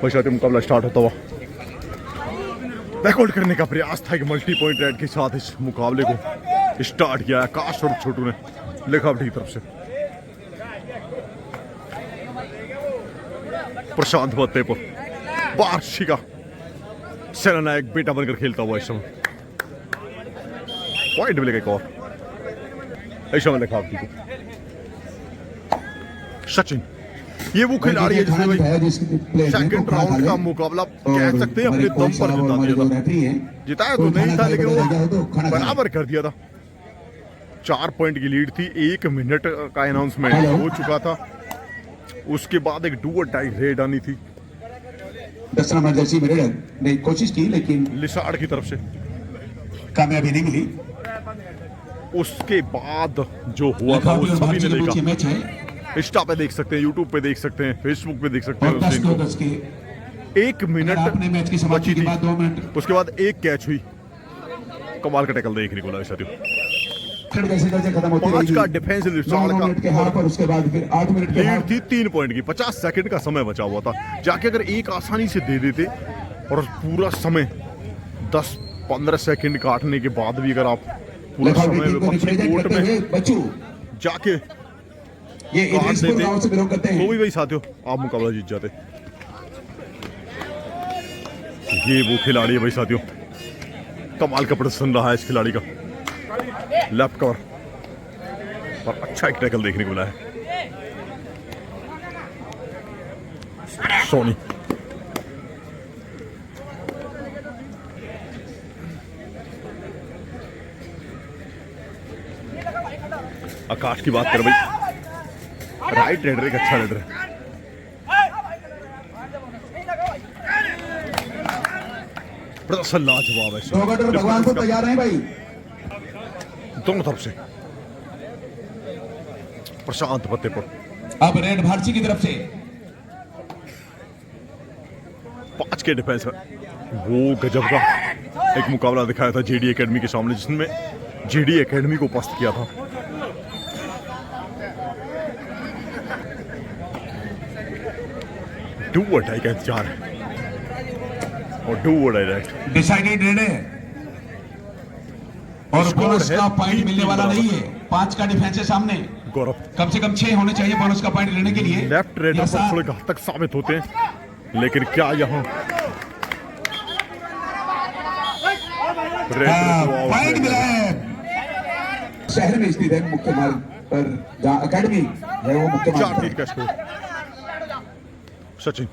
वैसे मुकाबला स्टार्ट होता हुआ बैकआउट करने का प्रयास था कि मल्टी पॉइंट रेड के साथ इस मुकाबले को स्टार्ट किया है आकाश और छोटू ने लेखावटी की तरफ से। प्रशांत बत्ते पर बार्शी का सेनानायक बेटा बनकर खेलता हुआ इस समय पॉइंट मिलेगा एक और इस समय लेखावटी को। सचिन ये वो खिलाड़ी है जिसने सेकंड राउंड का मुकाबला कह सकते हैं अपने दम पर जिता दिया था। जिताया तो नहीं था लेकिन वो बराबर कर दिया था। 4 पॉइंट की लीड थी, 1 मिनट का अनाउंसमेंट हो चुका था। उसके बाद एक डू और डाई रेड आनी थी 10 नंबर जर्सी मेरे ने कोशिश की लेकिन लिसाड़ की तरफ से कामयाबी नहीं मिली। उसके बाद जो हुआ था वो सभी ने देखा। इंस्टा पे देख सकते हैं, यूट्यूब पे देख सकते हैं, फेसबुक पे देख सकते हैं। उस दिन को 1 मिनट बची थी, उसके बाद एक कैच हुई। कमाल का टैकल देखने को लगा साथियों। 5 का डिफेंस लीड थी 3 पॉइंट की। 50 सेकंड का समय बचा हुआ था। जाके अगर एक आसानी से दे देते और पूरा समय 10-15 सेकंड काटने के बाद भी अगर आप पूरा समय कोर्ट में जाके काट देते तो भी भाई साथियों आप मुकाबला जीत जाते। ये वो खिलाड़ी है भाई साथियों, कमाल का प्रदर्शन रहा है इस खिलाड़ी का। लेफ्ट कवर और अच्छा एक टैकल देखने को मिला है। सोनी आकाश की बात कर भाई, राइट रेडर एक अच्छा रेडर है। प्रदर्शन लाजवाब है। भगवान को तैयार हैं भाई दोनों तरफ से। प्रशांत पत्ते पर अब रेड भारती की तरफ से 5 के डिफेंस में वो गजब का एक मुकाबला दिखाया था जेडी एकेडमी के सामने, जिसमें जेडी एकेडमी को पस्त किया था। डू और डाई का इंतजार है और डू और डाई डिसाइडेड रेड है और बोनस का पॉइंट मिलने वाला नहीं है। 5 का डिफेंस है सामने, गौरव कम से कम 6 होने चाहिए बोनस का पॉइंट लेने के लिए। लेफ्ट रेडर पर थोड़े घातक साबित होते हैं, लेकिन क्या यहाँ पॉइंट मिला है। शहर में स्थित है मुख्य मार्ग पर जहाँ अकेडमी है वो मुख्य मार्ग पर। 4-3 का स्कोर। सचिन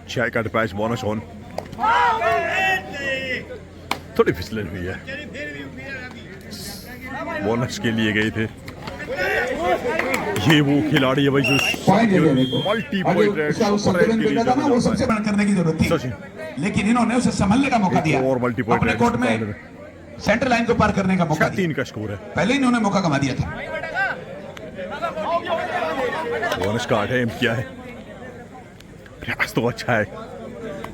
6 का डिफेंस बोनस ऑन। थोड़ी फिसलन हुई है, बोनस के लिए गए थे। ये वो खिलाड़ी है भाई जो मल्टी पॉइंट रेड वो सबसे बड़ा करने की जरूरत थी, लेकिन इन्होंने उसे संभलने का मौका दिया और मल्टी पॉइंट अपने कोर्ट में सेंटर लाइन को पार करने का मौका दिया। 3 का स्कोर है। पहले इन्होंने मौका गंवा दिया था। बोनस का अटेम्प्ट किया है। प्रयास तो अच्छा है,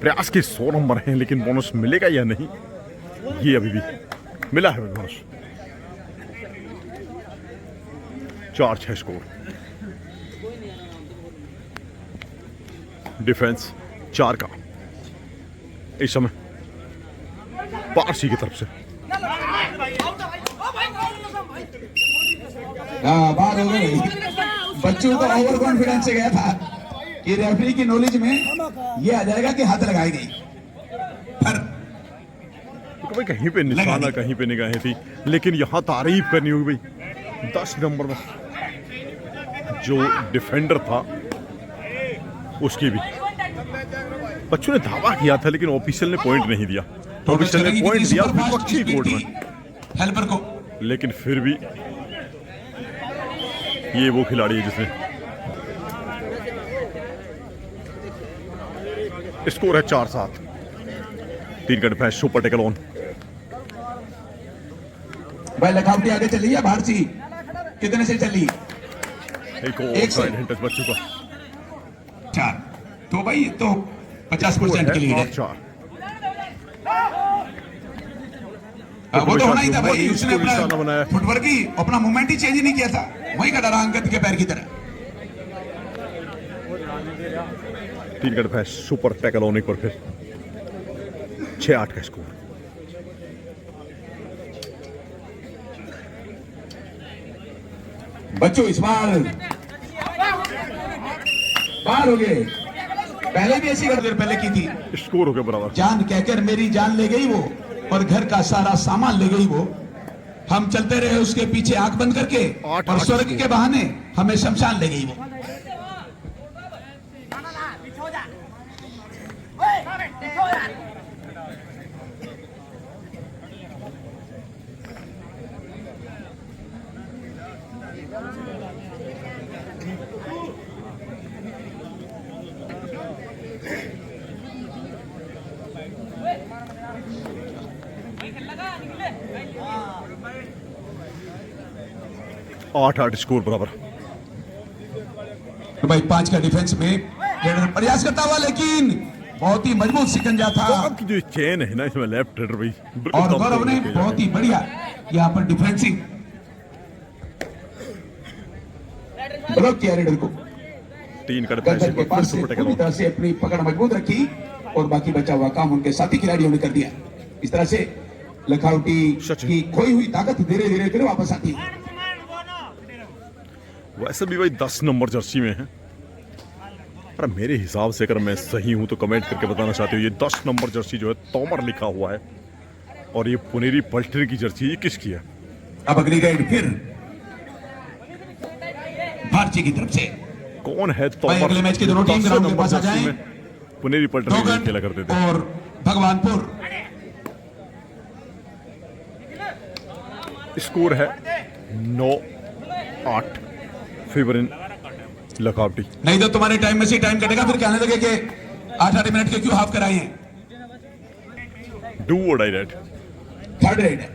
प्रयास के 100 नंबर हैं, लेकिन बोनस मिलेगा या नहीं ये अभी भी मिला है बोनस। 4-6 स्कोर। डिफेंस 4 का इस समय पारसी की तरफ से। बाहर हो गई। बच्चों का ओवर कॉन्फिडेंस से गया था कि रेफरी की नॉलेज में ये आ जाएगा कि हाथ लगाई गई, पर भाई कहीं पे निशाना कहीं पे निगाहें थी, लेकिन यहाँ तारीफ करनी होगी भाई 10 नंबर में जो डिफेंडर था उसकी भी। बच्चों ने दावा किया था लेकिन ऑफिशियल ने पॉइंट नहीं दिया। ऑफिशियल ने पॉइंट दिया विपक्षी कोर्ट में, हेल्पर को, लेकिन फिर भी ये वो खिलाड़ी है जिसने स्कोर है 4-7। 3 का डिफेंस, सुपर टैकल ऑन। भाई लगावटी आगे चली है भारती, कितने से चली? एक साइड हिट टच बच्चों का 4। तो भाई तो 50% के लिए है। 4 वो तो होना ही था भाई, उसने अपना फुटवर्क की अपना मूवमेंट ही चेंज नहीं किया था, वही का डरा अंकित के पैर की तरह। 3 का डिफेंस, सुपर टैकल ऑन, एक बार फिर 6-8 का स्कोर। बच्चों इस बार बाहर हो गए, पहले भी ऐसी देर पहले की थी। स्कोर हो गया बराबर। जान कहकर मेरी जान ले गई वो, और घर का सारा सामान ले गई वो। हम चलते रहे उसके पीछे आंख बंद करके, और स्वर्ग के बहाने हमें शमशान ले गई वो। 8-8 स्कोर बराबर। तो भाई 5 का डिफेंस में रेडर प्रयास करता हुआ, लेकिन बहुत ही मजबूत सिकंजा था। आपकी जो चेन है ना इसमें लेफ्ट रेडर भाई, और गौरव ने बहुत ही बढ़िया यहाँ पर डिफेंसिंग ब्लॉक किया रेडर को। 3 का गदर के पास से पूरी तरह से अपनी पकड़ मजबूत रखी, और बाकी बचा हुआ काम उनके साथी खिलाड़ियों ने कर दिया। इस तरह से लखनऊ की खोई हुई ताकत धीरे धीरे फिर वापस आती है। वैसे भी भाई 10 नंबर जर्सी में है, पर मेरे हिसाब से अगर मैं सही हूं तो कमेंट करके बताना चाहते हो, ये 10 नंबर जर्सी जो है तोमर लिखा हुआ है, और ये पुनेरी पल्टनर की जर्सी ये किसकी है? अब अगली राइड फिर भारती की तरफ से। कौन है तोमर? अगले मैच के दोनों टीम ग्राउंड के पास आ जाएं। पुनेरी पल्टनर में खेला करते थे। और भगवानपुर स्कोर है 9-8 फेवर इन लखावटी। नहीं तो तुम्हारे टाइम में से टाइम कटेगा, फिर कहने लगे कि 8-8 मिनट के क्यों हाफ कराए हैं। डू और डाई राइट। थर्ड राइड है।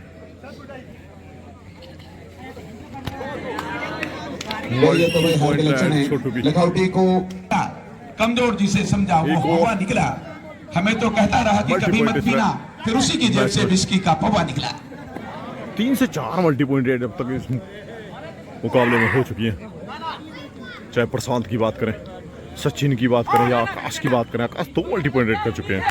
ये तो भाई हार के लक्षण है। लखावटी को कमजोर जिसे समझा वो हवा निकला। हमें तो कहता रहा कि कभी मत पीना, फिर उसी की जेब से विस्की का पवा निकला। 3 से 4 मल्टी पॉइंट रेट अब तक इस मुकाबले में हो चुकी हैं। चाहे प्रशांत की बात करें, सचिन की बात करें, या आकाश की बात करें। आकाश 2 मल्टी पॉइंट रेट कर चुके हैं।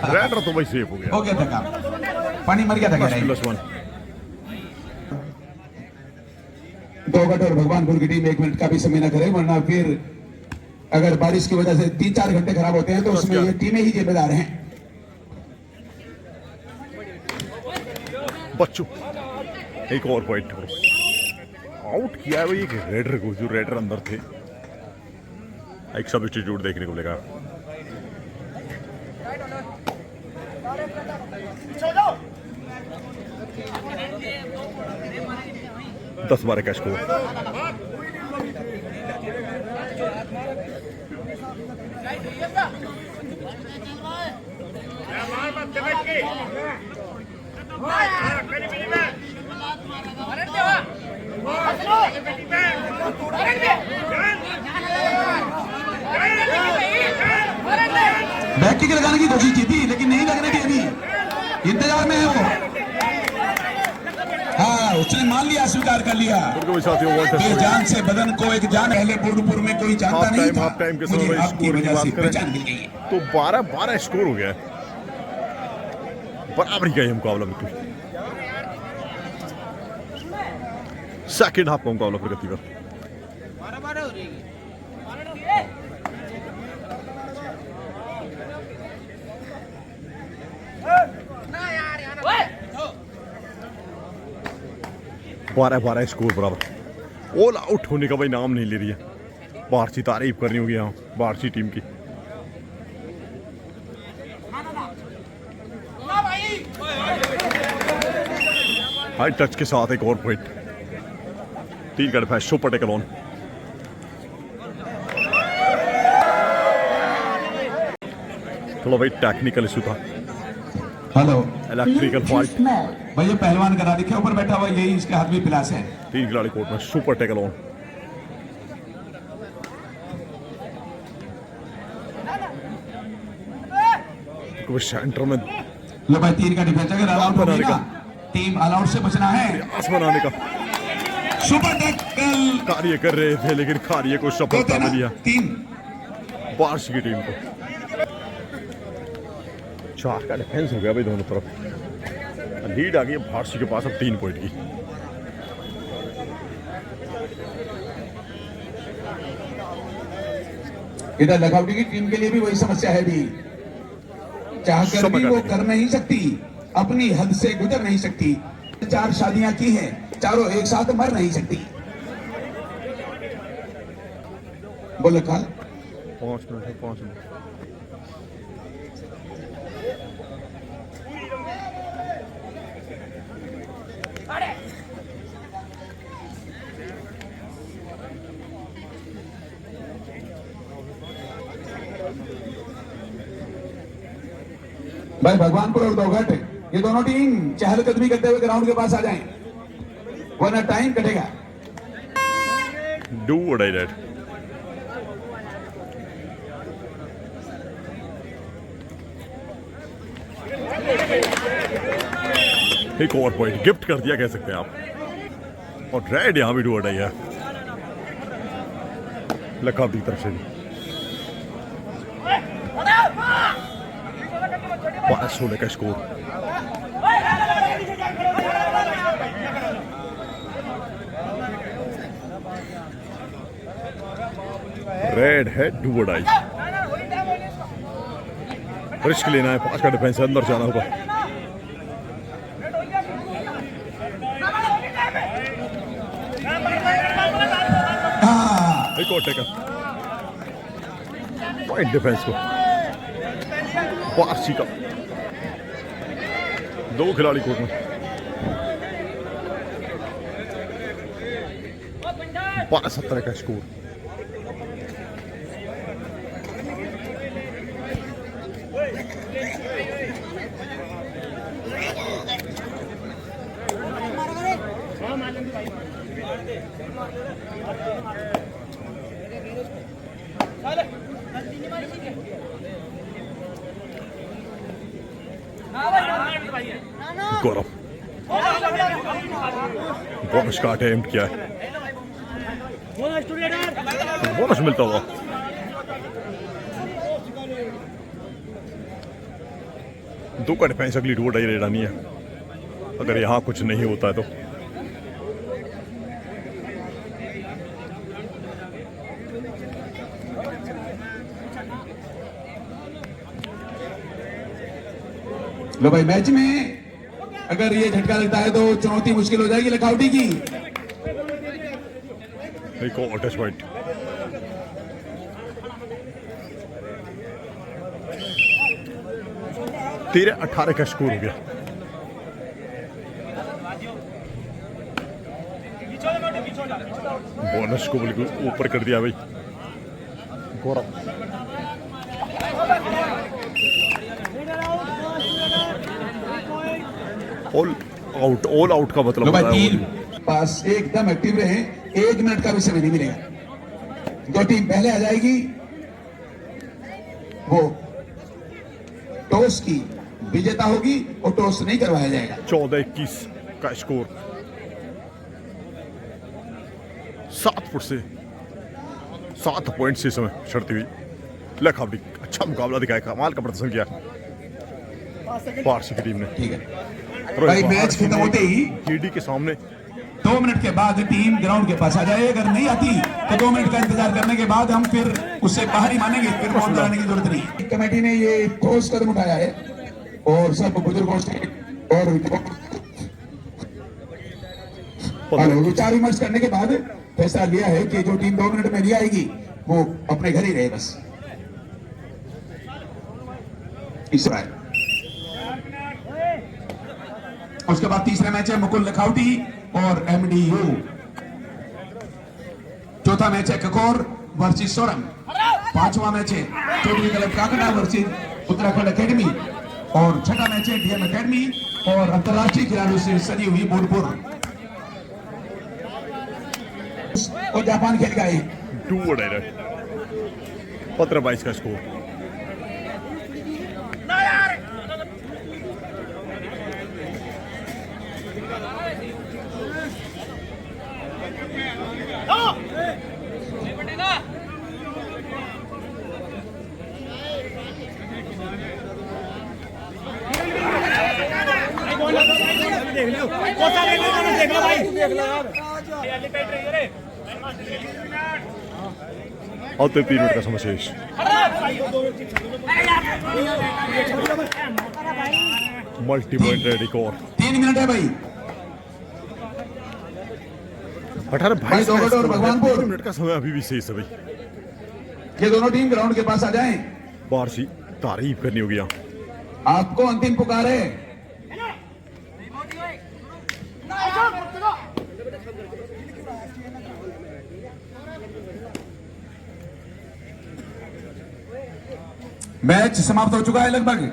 रेडर तो भाई सेफ हो गया था काम, पानी मर गया था। दोगट और भगवानपुर की टीम 1 मिनट का भी समय न करे, वरना फिर अगर बारिश की वजह से 3-4 घंटे खराब होते हैं तो उसमें ये टीमें ही जिम्मेदार हैं। बच्चों एक और पॉइंट आउट किया है भाई एक रेडर को, जो रेडर अंदर थे। एक सब्स्टिट्यूट देखने को मिलेगा। दस 12 का स्कोर। बैक किक लगाने की कोशिश की थी, लेकिन नहीं लगने दी। अभी इंतजार में है वो। हाँ, उसने मान लिया, स्वीकार कर लिया कि जान से बदन को एक जान। पहले बोर्डपुर में कोई जानता नहीं था। हाफ टाइम के मुझे समय आपकी वजह से पहचान मिल गई है। तो 12-12 स्कोर हो गया है। बराबर ही गया मुकाबला बिल्कुल। सेकंड हाफ का मुकाबला प्रगति का। बारह स्कोर बराबर। ऑल आउट होने का भाई नाम नहीं ले रही है। बाहर से तारीफ करनी होगी यहाँ बाहर से टीम की। हाई टच के साथ एक और पॉइंट। 3 का डिफेंस, सुपर टैकल ऑन। थोड़ा भाई टेक्निकल इशू था। Hello, electrical fault. भाई ये पहलवान करा दिखे ऊपर बैठा हुआ, यही इसके हाथ में पिलास है। 3 खिलाड़ी कोर्ट में, सुपर टैकल ऑन। सेंटर में लो भाई 3 का डिफेंस अगर अलाउट होगी ना टीम अलाउट से बचना है। प्रयास बनाने का सुपर टैकल कार्य कर रहे थे लेकिन कार्य को सफलता मिली है 3 बार्श की टीम को। 4 का डिफेंस हो गया भाई दोनों तरफ। लीड आ गई बार्श के पास अब 3 पॉइंट की। इधर लखनऊ की टीम के लिए भी वही समस्या है भी, चाहकर भी वो कर नहीं सकती, अपनी हद से गुजर नहीं सकती। 4 शादियां की हैं, चारों एक साथ मर नहीं सकती। बोलो कल 5 मिनट है 5 मिनट। भाई भगवानपुर और दौघट ये दोनों टीम चहलकदमी करते हुए ग्राउंड के पास आ जाएं, वरना टाइम कटेगा। Do what I did. एक और पॉइंट गिफ्ट कर दिया कह सकते हैं आप। और रेड यहां भी डू अडाई है लखनऊ की तरफ से भी। 16 का स्कोर। रेड है डू अडाई। रिस्क लेना है, 5 का डिफेंस है, अंदर जाना होगा। एक और टेकन पॉइंट डिफेंस को बार्शी का। 2 खिलाड़ी कोर्ट में। 17 का स्कोर। गौरव बोनस का अटेम्प्ट किया है, बोनस मिलता हुआ। दो का डिफेंस अगली रोड आई रेडानी है अगर यहां कुछ नहीं होता है तो। लो भाई मैच में अगर ये झटका लगता है तो चुनौती मुश्किल हो जाएगी लखनऊ की। एक और टच पॉइंट। तेरह 18 का स्कोर हो गया। बोनस को बिल्कुल ऊपर कर दिया भाई गौरव। ऑल आउट का मतलब पास एकदम एक्टिव रहे, 1 मिनट का भी समय नहीं मिलेगा। जो टीम पहले आ जाएगी वो टॉस की विजेता होगी और टॉस नहीं करवाया जाएगा। 14-21 का स्कोर। 7 फुट से 7 पॉइंट से समय चढ़ती हुई लखनऊ अच्छा मुकाबला दिखाया, कमाल का प्रदर्शन किया बार्शी की टीम ने। ठीक है भाई मैच खत्म होते ही जीडी के सामने 2 मिनट के बाद टीम ग्राउंड के पास आ जाए। अगर नहीं आती तो 2 मिनट का इंतजार करने के बाद हम फिर उससे बाहर ही मानेंगे, फिर बाउंड कराने की जरूरत नहीं। कमेटी ने ये ठोस कदम उठाया है और सब बुजुर्गों से और विचार विमर्श करने के बाद फैसला लिया है कि जो टीम 2 मिनट में नहीं आएगी वो अपने घर ही रहे बस। इसराइल उसके बाद तीसरा मैच है मुकुल लखावटी और एमडीयू। चौथा मैच है ककोर वर्सेस सोरम। 5वां मैच है Chaudhary club Kakda versus Uttarakhand academy और 6ठा मैच है डीएम एकेडमी और अंतरराष्ट्रीय खिलाड़ियों से सजी हुई बोधपुर और जापान खेल गए। 15-22 का स्कोर। और 3 मिनट का समय शेष। मल्टी पॉइंट रेड एक और 3 मिनट है भाई। 18-22 भाई, और भगवानपुर। 3 मिनट का समय अभी भी शेष है भाई। ये दोनों टीम ग्राउंड के पास आ जाएं। बारसी तारीफ करनी होगी यहाँ। आपको अंतिम पुकार है। मैच समाप्त हो चुका है लगभग।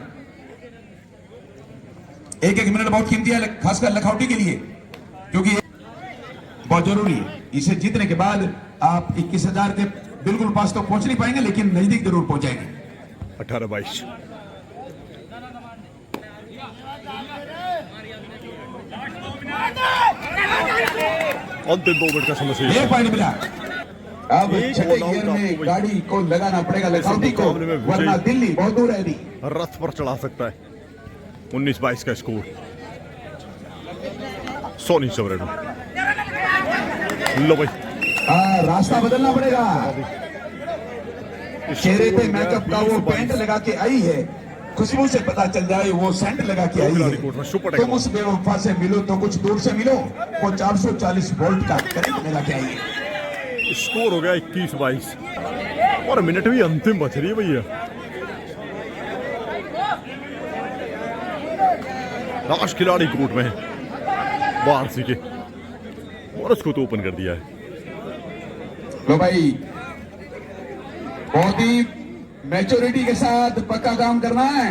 एक मिनट बहुत कीमती है, खासकर लखौटी के लिए, क्योंकि बहुत जरूरी है। इसे जीतने के बाद आप 21,000 के बिल्कुल पास तो पहुंच नहीं पाएंगे, लेकिन नजदीक जरूर पहुंचेंगे। 18-22 अंतिम 2 मिनट का समय शेष। एक पॉइंट मिला। अब एक छठे बॉल आउट गियर में आपको गाड़ी को लगाना पड़ेगा लखौटी को, मुकाबले में विजयी वरना दिल्ली बहुत दूर है अभी। रथ पर चढ़ा सकता है। 19-22 का स्कोर। सोनी सवरेडो लो भाई, रास्ता बदलना पड़ेगा। चेहरे पे मेकअप का वो 20-22 पेंट लगा के आई है, खुशबू से पता चल जाए वो सेंट लगा के आई है। कोर्ट में सुपर तुम उस बेवफा से मिलो तो कुछ दूर से मिलो, वो 440 वोल्ट का करंट लगा के आई है। स्कोर हो गया 21-22 और मिनट भी अंतिम बच रही है भैया। लास्ट खिलाड़ी कोर्ट में है बारसी के, और उसको तो ओपन कर दिया है। लो भाई, बहुत ही मैच्योरिटी के साथ पक्का काम करना है,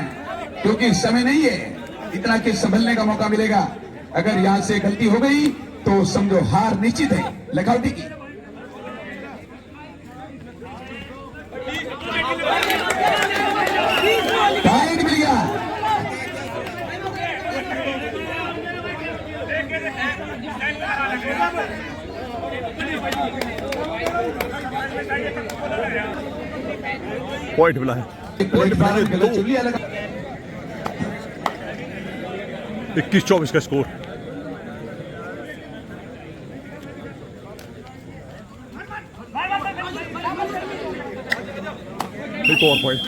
क्योंकि समय नहीं है इतना कि संभलने का मौका मिलेगा। अगर यहां से गलती हो गई तो समझो हार निश्चित है लखौटी की। पॉइंट मिल गया। पॉइंट मिला है। पॉइंट मिला है 21-24 का स्कोर। एक और पॉइंट।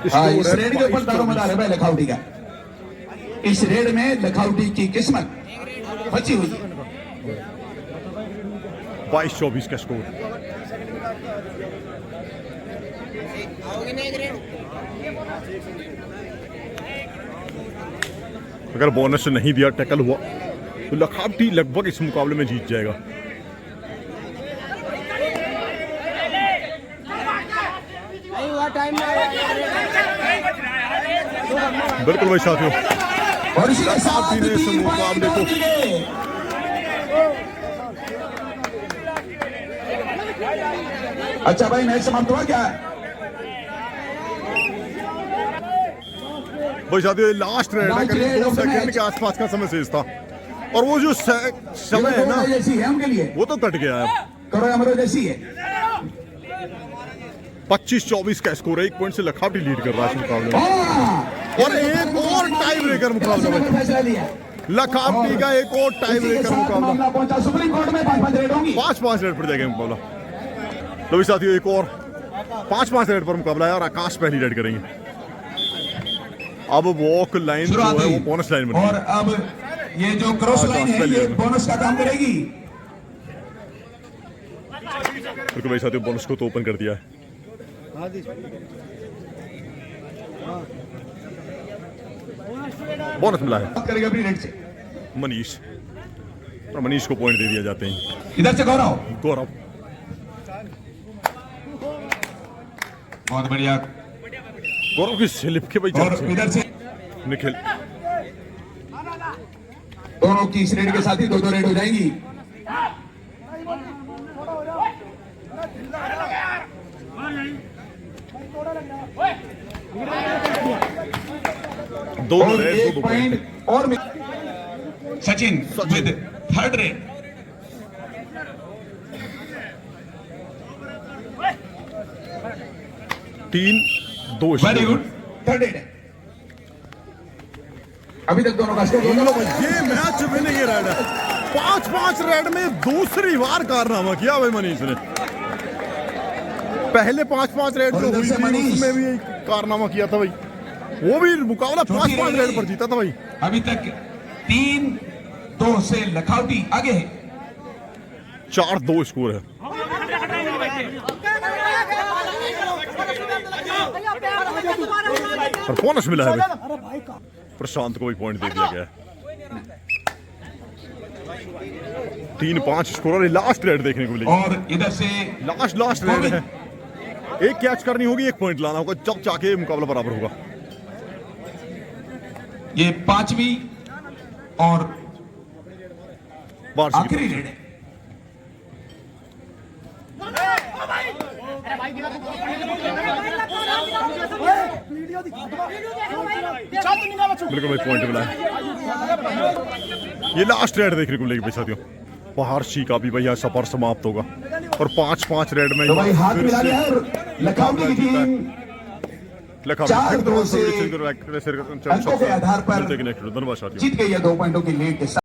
इस रेड के ऊपर दारोमदार है भाई लखौटी का। इस रेड में लखौटी की किस्मत बची हुई है। 22-24 का स्कोर। अगर बोनस नहीं दिया, टैकल हुआ तो लखौटी लगभग इस मुकाबले में जीत जाएगा। बिल्कुल भाई साथियों, और इसी के साथ लखौटी ने इस मुकाबले को अच्छा भाई, मैच समाप्त हुआ क्या? भाई साथियों, लास्ट रेड है, करीब 2 सेकंड के आसपास का समय शेष था, और वो जो समय है ना, जैसी है उनके लिए वो तो कट गया है। करो अमरो जैसी है। 25-24 का स्कोर है। 1 पॉइंट से लखौटी लीड कर रहा है इस मुकाबले में, और एक और टाई ब्रेकर मुकाबला में फैसला लिया। लखौटी का एक और टाई ब्रेकर मुकाबला। मामला पहुंचा सुप्रीम कोर्ट में, 5-5 रेड होंगी। 5-5 रेड पर जाएगा मुकाबला। तो भी साथियों, एक और 5-5 रेड पर मुकाबला है, और आकाश पहली रेड करेंगे। अब वॉक लाइन जो है वो बोनस लाइन में, और अब ये जो क्रॉस लाइन है ये बोनस का काम करेगी। बिल्कुल भाई साथियों, बोनस को तो ओपन कर दिया है। बोनस मिला है बात करेगा अपनी रेड से। मनीष, और मनीष को पॉइंट दे दिया जाते हैं। इधर से गौरव। गौरव बहुत बढ़िया। गौरव की स्लिप के भाई और इधर से निखिल। दोनों की इस रेड के साथ ही 2-2 रेड हो जाएंगी। दोनों और रेड, एक 2 पॉइंट और सचिन विद 3rd रेड। तीन 2 वेरी गुड, 3rd रेड है। अभी तक दोनों का स्कोर ये मैच विनिंग रेड है। 5-5 रेड में दूसरी बार कारनामा किया भाई मनीष ने। पहले 5-5 रेड जो हुई थी उसमें भी कारनामा किया था भाई, वो भी मुकाबला 5-5 रेड पर जीता था भाई। अभी तक 3-2 से लखौटी आगे है। 4-2 स्कोर है। और बोनस मिला है भाई। प्रशांत को भी पॉइंट दे दिया गया है। 3-5 स्कोर और लास्ट रेड देखने को मिलेगी। और इधर से लास्ट रेड है। एक कैच करनी होगी, 1 पॉइंट लाना होगा, जब जाके मुकाबला बराबर होगा। ये 5वीं और वार्षिक आखिरी रेड है। बिल्कुल भाई पॉइंट मिला है। ये लास्ट रेड देखने को मिलेगी भाई साथियों। वार्षिक का भी भाई यहाँ सफर समाप्त होगा और 5-5 रेड में तो भाई हाथ मिला लिया है लखौटी की टीम 4-2 से अंकों के आधार पर धन्यवाद साथियों। जीत गई है 2 पॉइंटों की लीड के साथ।